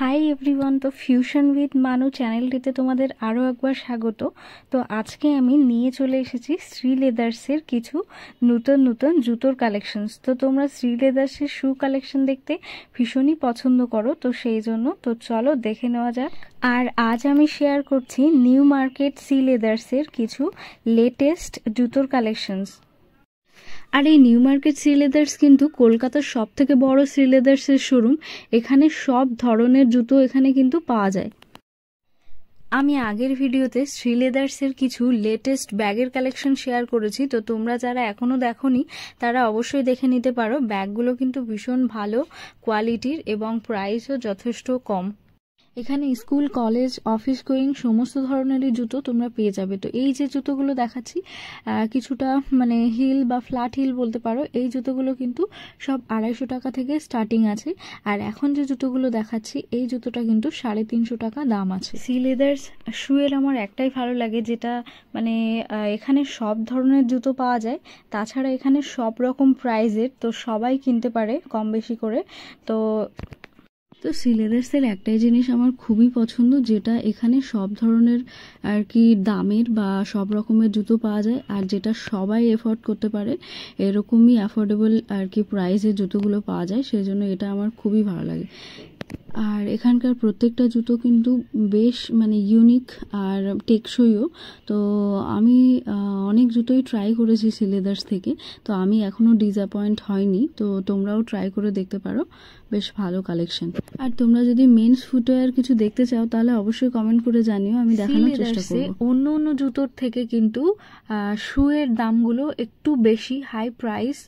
Hi everyone, তো fusion with মানু চ্যানেলটিতে তোমাদের আরও একবার স্বাগত। তো আজকে আমি নিয়ে চলে এসেছি শ্রী লেদার্সের কিছু নতুন নতুন জুতোর কালেকশনস। তো তোমরা শ্রী লেদার্সের শু কালেকশন দেখতে ভীষণই পছন্দ করো, তো সেই জন্য তো চলো দেখে নেওয়া যাক। আর আজ আমি শেয়ার করছি নিউ মার্কেট শ্রী লেদার্সের কিছু লেটেস্ট জুতোর কালেকশনস। আর এই নিউ মার্কেট শ্রী লেদার্স কিন্তু কলকাতার সব থেকে বড় শ্রী লেদার্সের শোরুম। এখানে সব ধরনের জুতো এখানে কিন্তু পাওয়া যায়। আমি আগের ভিডিওতে শ্রী লেদার্সের কিছু লেটেস্ট ব্যাগের কালেকশন শেয়ার করেছি, তো তোমরা যারা এখনও দেখোনি তারা অবশ্যই দেখে নিতে পারো। ব্যাগগুলো কিন্তু ভীষণ ভালো কোয়ালিটির এবং প্রাইসও যথেষ্ট কম। এখানে স্কুল, কলেজ, অফিস গোয়িং সমস্ত ধরনেরই জুতো তোমরা পেয়ে যাবে। তো এই যে জুতোগুলো দেখাচ্ছি কিছুটা মানে হিল বা ফ্ল্যাট হিল বলতে পারো, এই জুতোগুলো কিন্তু সব 250 টাকা থেকে স্টার্টিং আছে। আর এখন যে জুতোগুলো দেখাচ্ছি এই জুতোটা কিন্তু 350 টাকা দাম আছে। শ্রী লেদার্স শুয়ের আমার একটাই ভালো লাগে, যেটা মানে এখানে সব ধরনের জুতো পাওয়া যায়। তাছাড়া এখানে সব রকম প্রাইজের, তো সবাই কিনতে পারে কম বেশি করে। তো শ্রী লেদার্সের একটাই জিনিস আমার খুবই পছন্দ, যেটা এখানে সব ধরনের আর কি দামের বা সব রকমের জুতো পাওয়া যায়, আর যেটা সবাই এফোর্ড করতে পারে এরকমই অ্যাফোর্ডেবল আর কি প্রাইসের জুতোগুলো পাওয়া যায়। সেই জন্য এটা আমার খুবই ভালো লাগে। আর এখানকার প্রত্যেকটা জুতো কিন্তু বেশ মানে ইউনিক আর টেকসইও। তো আমি অনেক জুতোই ট্রাই করেছি শ্রী লেদার্স থেকে, তো আমি এখনও ডিসঅ্যাপয়েন্ট হয়নি। তো তোমরাও ট্রাই করে দেখতে পারো, বেশ ভালো কালেকশন। আর তোমরা যদি মেন্স ফুটওয়্যার কিছু দেখতে চাও তাহলে অবশ্যই কমেন্ট করে জানিও, আমি দেখানোর চেষ্টা করব। অন্য অন্য জুতোর থেকে কিন্তু শুয়ের দামগুলো একটু বেশি হাই প্রাইস,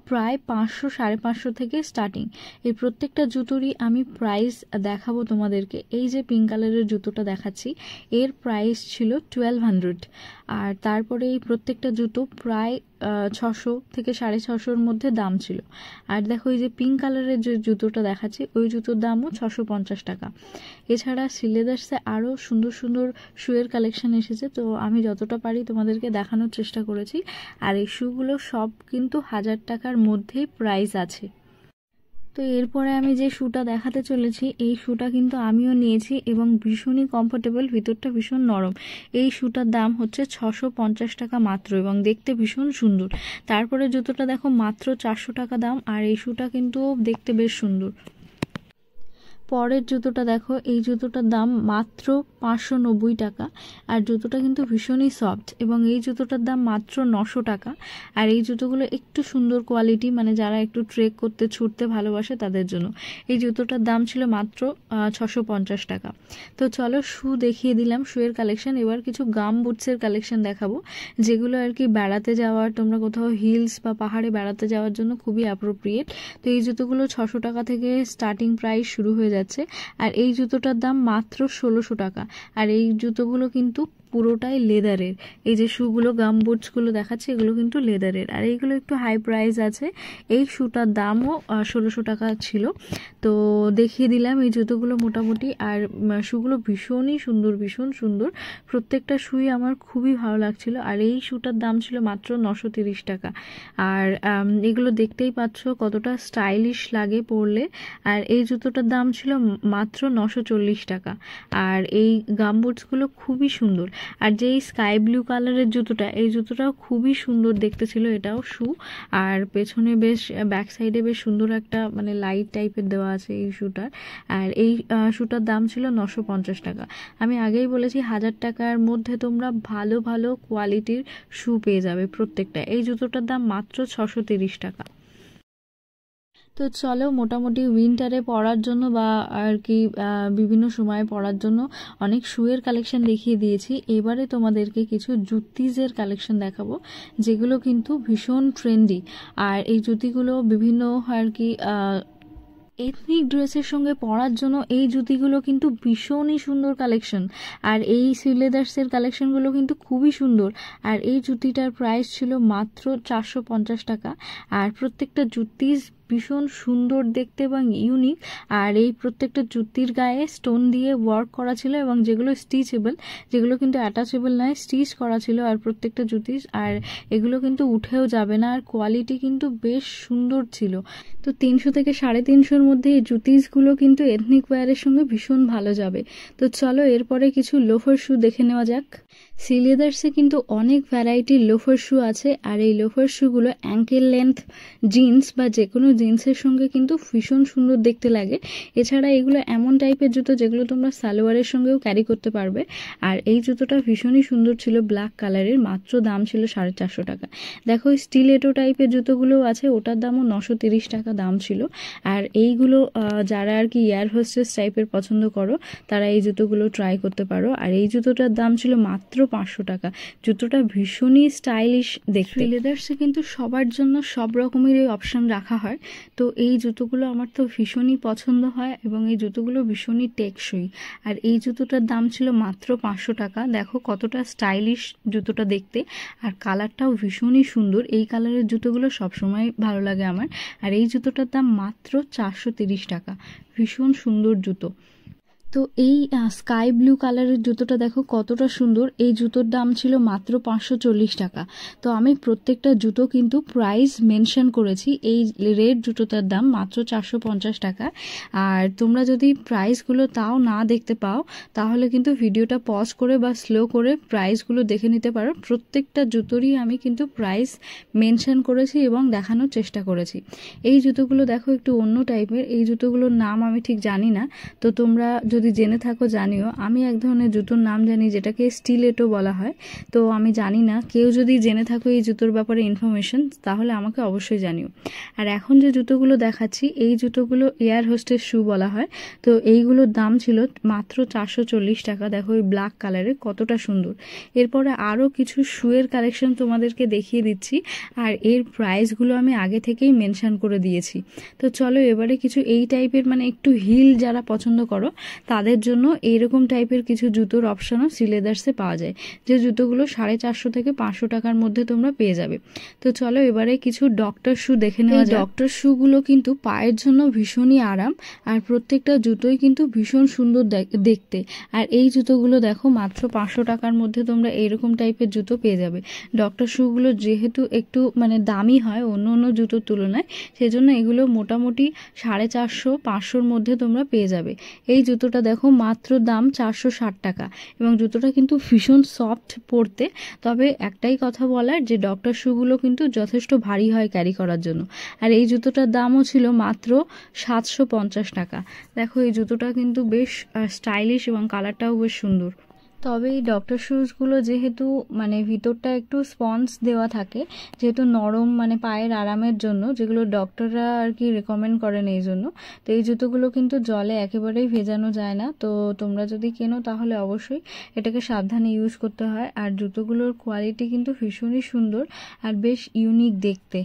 প্রায় 500-550 থেকে স্টার্টিং। এই প্রত্যেকটা জুতোরই আমি প্রাইস দেখাবো তোমাদেরকে। এই যে পিঙ্ক কালারের জুতোটা দেখাচ্ছি এর প্রাইস ছিল 1200। আর তারপরে এই প্রত্যেকটা জুতো প্রায় 600 থেকে 650-র মধ্যে দাম ছিল। আর দেখো এই যে পিঙ্ক কালারের যে জুতোটা দেখাচ্ছি ওই জুতোর দামও 650 টাকা। এছাড়া শ্রী লেদার্সে আরও সুন্দর সুন্দর শুয়ের কালেকশন এসেছে, তো আমি যতটা পারি তোমাদেরকে দেখানোর চেষ্টা করেছি। আর এই শুগুলো সব কিন্তু 1000 টাকার মধ্যেই প্রাইস আছে। তো এরপরে আমি যে শুটা দেখাতে চলেছি এই শুটা কিন্তু আমিও নিয়েছি এবং ভীষণই কমফোর্টেবল, ভিতরটা ভীষণ নরম। এই শুটার দাম হচ্ছে 650 টাকা মাত্র এবং দেখতে ভীষণ সুন্দর। তারপরে জুতোটা দেখো মাত্র 400 টাকা দাম, আর এই শুটা কিন্তু দেখতে বেশ সুন্দর। পরের জুতোটা দেখো, এই জুতোটার দাম মাত্র 590 টাকা, আর জুতোটা কিন্তু ভীষণই সফট এবং এই জুতোটার দাম মাত্র 900 টাকা। আর এই জুতোগুলো একটু সুন্দর কোয়ালিটি, মানে যারা একটু ট্রেক করতে ছুটতে ভালোবাসে তাদের জন্য। এই জুতোটার দাম ছিল মাত্র 650 টাকা। তো চলো শু দেখিয়ে দিলাম, শুয়ের কালেকশন। এবার কিছু গাম বুটসের কালেকশন দেখাবো, যেগুলো আর কি বেড়াতে যাওয়ার, তোমরা কোথাও হিলস বা পাহাড়ে বেড়াতে যাওয়ার জন্য খুবই অ্যাপ্রোপ্রিয়েট। তো এই জুতোগুলো 600 টাকা থেকে স্টার্টিং প্রাইস শুরু হয়ে যাচ্ছে। আর এই জুতোটার দাম মাত্র 1600 টাকা। আর এই জুতোগুলো কিন্তু পুরোটাই লেদারের। এই যে শুগুলো গাম বুটসগুলো দেখাচ্ছে এগুলো কিন্তু লেদারের, আর এইগুলো একটু হাই প্রাইস আছে। এই শুটার দামও 1600 টাকা ছিল। তো দেখিয়ে দিলাম এই জুতোগুলো মোটামুটি। আর শুগুলো ভীষণই সুন্দর, ভীষণ সুন্দর। প্রত্যেকটা শুই আমার খুবই ভালো লাগছিল। আর এই শুটার দাম ছিল মাত্র 930 টাকা। আর এগুলো দেখতেই পাচ্ছ কতটা স্টাইলিশ লাগে পরলে। আর এই জুতোটার দাম ছিল মাত্র 940 টাকা। আর এই গাম বুটসগুলো খুবই সুন্দর। আর যে স্কাই ব্লু কালারের জুতোটা, এই জুতোটাও খুবই সুন্দর দেখতে ছিল, এটাও শু। আর পেছনে বেশ ব্যাক সাইডে বেশ সুন্দর একটা মানে লাইট টাইপের দেওয়া আছে এই শুটার। আর এই শুটার দাম ছিল 950 টাকা। আমি আগেই বলেছি 1000 টাকার মধ্যে তোমরা ভালো ভালো কোয়ালিটির শু পেয়ে যাবে প্রত্যেকটা। এই জুতোটার দাম মাত্র 630 টাকা। তো চলো মোটামুটি উইন্টারে পরার জন্য বা আর কি বিভিন্ন সময়ে পরার জন্য অনেক শুয়ের কালেকশন দেখিয়ে দিয়েছি। এবারে তোমাদেরকে কিছু জুতিজের কালেকশন দেখাবো, যেগুলো কিন্তু ভীষণ ট্রেন্ডি। আর এই জুতিগুলো বিভিন্ন আর কি এথনিক ড্রেসের সঙ্গে পরার জন্য এই জুতিগুলো কিন্তু ভীষণই সুন্দর কালেকশন। আর এই শ্রী লেদার্সের কালেকশনগুলো কিন্তু খুবই সুন্দর। আর এই জুতিটার প্রাইস ছিল মাত্র 450 টাকা। আর প্রত্যেকটা জুতিস ভীষণ সুন্দর দেখতে এবং ইউনিক। আর এই প্রত্যেকটা জুতির গায়ে স্টোন দিয়ে ওয়ার্ক করা ছিল এবং যেগুলো স্টিচেবল, যেগুলো কিন্তু অ্যাটাচেবল নয়, স্টিচ করা ছিল আর প্রত্যেকটা জুতি। আর এগুলো কিন্তু উঠেও যাবে না, আর কোয়ালিটি কিন্তু বেশ সুন্দর ছিল। তো 300 থেকে 350-এর মধ্যে এই জুতিসগুলো কিন্তু এথনিক ওয়্যারের সঙ্গে ভীষণ ভালো যাবে। তো চলো এরপরে কিছু লোফার শু দেখে নেওয়া যাক। সি লেদার্সে কিন্তু অনেক ভ্যারাইটির লোফার শু আছে, আর এই লোফার শুগুলো অ্যাঙ্কেল লেন্থ জিন্স বা যে কোনো জিন্সের সঙ্গে কিন্তু ভীষণ সুন্দর দেখতে লাগে। এছাড়া এগুলো এমন টাইপের জুতো যেগুলো তোমরা সালোয়ারের সঙ্গেও ক্যারি করতে পারবে। আর এই জুতোটা ভীষণই সুন্দর ছিল, ব্ল্যাক কালারের, মাত্র দাম ছিল 450 টাকা। দেখো স্টিলেটো টাইপের জুতোগুলোও আছে, ওটার দামও 930 টাকা দাম ছিল। আর এইগুলো যারা আর কি এয়ার হোস্টেস টাইপের পছন্দ করো তারা এই জুতোগুলো ট্রাই করতে পারো। আর এই জুতোটার দাম ছিল মাত্র 500 টাকা। জুতোটা ভীষণই স্টাইলিশ দেখতে। লেদার্সে কিন্তু সবার জন্য সব রকমেরই অপশান রাখা হয়। তো এই জুতোগুলো আমার তো ভীষণই পছন্দ হয় এবং এই জুতোগুলো ভীষণই টেকসই। আর এই জুতোটার দাম ছিল মাত্র 500 টাকা। দেখো কতটা স্টাইলিশ জুতোটা দেখতে, আর কালারটাও ভীষণই সুন্দর। এই কালারের জুতোগুলো সবসময় ভালো লাগে আমার। আর এই জুতোটার দাম মাত্র 430 টাকা। ভীষণ সুন্দর জুতো। তো এই স্কাই ব্লু কালারের জুতোটা দেখো কতটা সুন্দর। এই জুতোর দাম ছিল মাত্র 540 টাকা। তো আমি প্রত্যেকটা জুতো কিন্তু প্রাইস মেনশন করেছি। এই রেড জুতোটার দাম মাত্র 450 টাকা। আর তোমরা যদি প্রাইসগুলো তাও না দেখতে পাও তাহলে কিন্তু ভিডিওটা পজ করে বা স্লো করে প্রাইসগুলো দেখে নিতে পারো। প্রত্যেকটা জুতোরই আমি কিন্তু প্রাইস মেনশন করেছি এবং দেখানোর চেষ্টা করেছি। এই জুতোগুলো দেখো একটু অন্য টাইপের। এই জুতোগুলোর নাম আমি ঠিক জানি না, তো তোমরা যদি জেনে থাকো জানিও। আমি এক ধরনের জুতোর নাম জানি যেটাকে স্টিলেটো বলা হয়, তো আমি জানি না। কেউ যদি জেনে থাকো এই জুতোর ব্যাপারে ইনফরমেশন তাহলে আমাকে অবশ্যই জানিও। আর এখন যে জুতোগুলো দেখাচ্ছি এই জুতোগুলো এয়ার হোস্টেস শু বলা হয়। তো এইগুলোর দাম ছিল মাত্র 440 টাকা। দেখো এই ব্ল্যাক কালারের কতটা সুন্দর। এরপরে আরও কিছু শুয়ের কালেকশন তোমাদেরকে দেখিয়ে দিচ্ছি, আর এর প্রাইসগুলো আমি আগে থেকেই মেনশন করে দিয়েছি। তো চলো এবারে কিছু এই টাইপের মানে একটু হিল যারা পছন্দ করো তাদের জন্য এইরকম টাইপের কিছু জুতোর অপশনও সি লেদার্সে পাওয়া যায়, যে জুতোগুলো 450 থেকে 500 টাকার মধ্যে তোমরা পেয়ে যাবে। তো চলো এবারে কিছু ডক্টর শু দেখে নেওয়া যায়। ডক্টর শুগুলো কিন্তু পায়ের জন্য ভীষণই আরাম, আর প্রত্যেকটা জুতোই কিন্তু ভীষণ সুন্দর দেখতে। আর এই জুতোগুলো দেখো মাত্র 500 টাকার মধ্যে তোমরা এইরকম টাইপের জুতো পেয়ে যাবে। ডক্টর শুগুলো যেহেতু একটু মানে দামি হয় অন্য অন্য জুতোর তুলনায়, সেজন্য এগুলো মোটামুটি 450-500-র মধ্যে তোমরা পেয়ে যাবে। এই জুতোটা দেখো মাত্র দাম 460 টাকা এবং জুতোটা কিন্তু ভীষণ সফট পরতে। তবে একটাই কথা বলার, যে ডক্টর শুগুলো কিন্তু যথেষ্ট ভারী হয় ক্যারি করার জন্য। আর এই জুতোটার দামও ছিল মাত্র 750 টাকা। দেখো এই জুতোটা কিন্তু বেশ স্টাইলিশ এবং কালারটাও বেশ সুন্দর। তবে এই ডক্টর শুজগুলো যেহেতু মানে ভিতরটা একটু স্পঞ্জ দেওয়া থাকে, যেহেতু নরম মানে পায়ের আরামের জন্য, যেগুলো ডক্টররা আর কি রেকমেন্ড করেন এই জন্য। তো এই জুতোগুলো কিন্তু জলে একেবারেই ভেজানো যায় না। তো তোমরা যদি কেনো তাহলে অবশ্যই এটাকে সাবধানে ইউজ করতে হয়। আর জুতোগুলোর কোয়ালিটি কিন্তু ভীষণই সুন্দর আর বেশ ইউনিক দেখতে।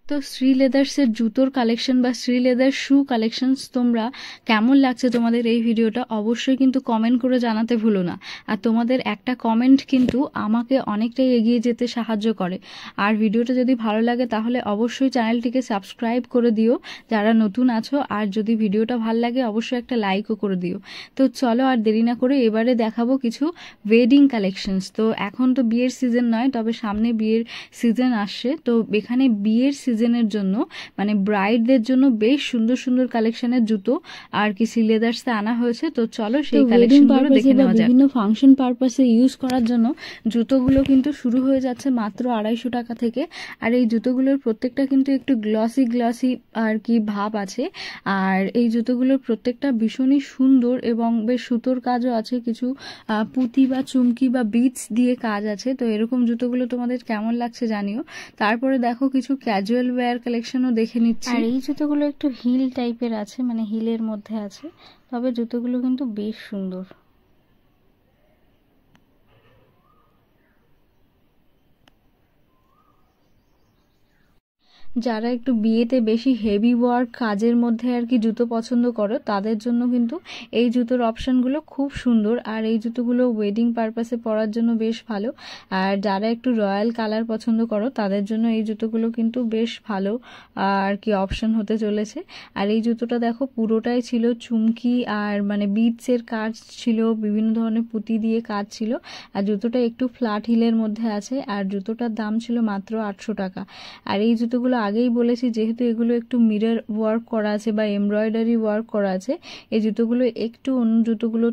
তো শ্রী লেদার্সের জুতোর কালেকশন বা শ্রী লেদার শু কালেকশনস তোমরা কেমন লাগছে তোমাদের এই ভিডিওটা অবশ্যই কিন্তু কমেন্ট করে জানাতে ভুলো না। আর তোমাদের একটা কমেন্ট কিন্তু আমাকে অনেকটাই এগিয়ে যেতে সাহায্য করে। আর ভিডিওটা যদি ভালো লাগে তাহলে অবশ্যই চ্যানেলটিকে সাবস্ক্রাইব করে দিও যারা নতুন আছো। আর যদি ভিডিওটা ভালো লাগে অবশ্যই একটা লাইকও করে দিও। তো চলো আর দেরি না করে এবারে দেখাবো কিছু ওয়েডিং কালেকশনস। তো এখন তো বিয়ের সিজন নয়, তবে সামনে বিয়ের সিজন আসছে। তো এখানে বিয়ের সিজনের জন্য মানে ব্রাইডদের জন্য বেশ সুন্দর সুন্দর কালেকশনের জুতো আর কি সি লেদার্সে আনা হয়েছে। তো চলো সেই কালেকশনগুলো দেখে নেওয়া যাক। বিভিন্ন ফাংশন পারপাসে ইউজ করার জন্য জুতোগুলো কিন্তু শুরু হয়ে যাচ্ছে মাত্র 250 টাকা থেকে। আর এই জুতোগুলোর প্রত্যেকটা কিন্তু একটু গ্লসি গ্লসি আর কি ভাব আছে। আর এই জুতোগুলোর প্রত্যেকটা ভীষণই সুন্দর এবং বেশ সুতোর কাজও আছে, কিছু পুঁতি বা চুমকি বা বিটস দিয়ে কাজ আছে। তো এরকম জুতোগুলো তোমাদের কেমন লাগছে জানিও। তারপরে দেখো কিছু ক্যাজুয়াল ওয়্যার কালেকশনও দেখে নিচ্ছি। আর এই জুতোগুলো একটু হিল টাইপের আছে, মানে হিলের মধ্যে আছে, তবে জুতোগুলো কিন্তু বেশ সুন্দর। যারা একটু বিয়েতে বেশি হেভি ওয়ার্ক কাজের মধ্যে আর কি জুতো পছন্দ করো তাদের জন্য কিন্তু এই জুতোর অপশানগুলো খুব সুন্দর। আর এই জুতোগুলো ওয়েডিং পারপাসে পরার জন্য বেশ ভালো। আর যারা একটু রয়্যাল কালার পছন্দ করো তাদের জন্য এই জুতোগুলো কিন্তু বেশ ভালো আর কি অপশান হতে চলেছে। আর এই জুতোটা দেখো পুরোটাই ছিল চুমকি আর মানে বিটসের কাজ ছিল, বিভিন্ন ধরনের পুঁতি দিয়ে কাজ ছিল। আর জুতোটা একটু ফ্ল্যাট হিলের মধ্যে আছে। আর জুতোটার দাম ছিল মাত্র 800 টাকা। আর এই জুতোগুলো আগেই বলেছি যেহেতু এগুলো একটু মিরর ওয়ার্ক করা আছে বা এমব্রয়ডারি ওয়ার্ক করা আছে, এই জুতোগুলো একটু অন্য জুতোগুলো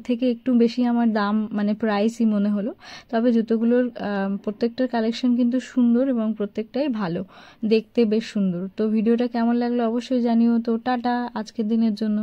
থেকে একটু বেশি আমার দাম মানে প্রাইসই মনে হলো। তবে জুতোগুলোর প্রত্যেকটার কালেকশন কিন্তু সুন্দর এবং প্রত্যেকটাই ভালো, দেখতে বেশ সুন্দর। তো ভিডিওটা কেমন লাগলো অবশ্যই জানিও। তো টাটা আজকের দিনের জন্য।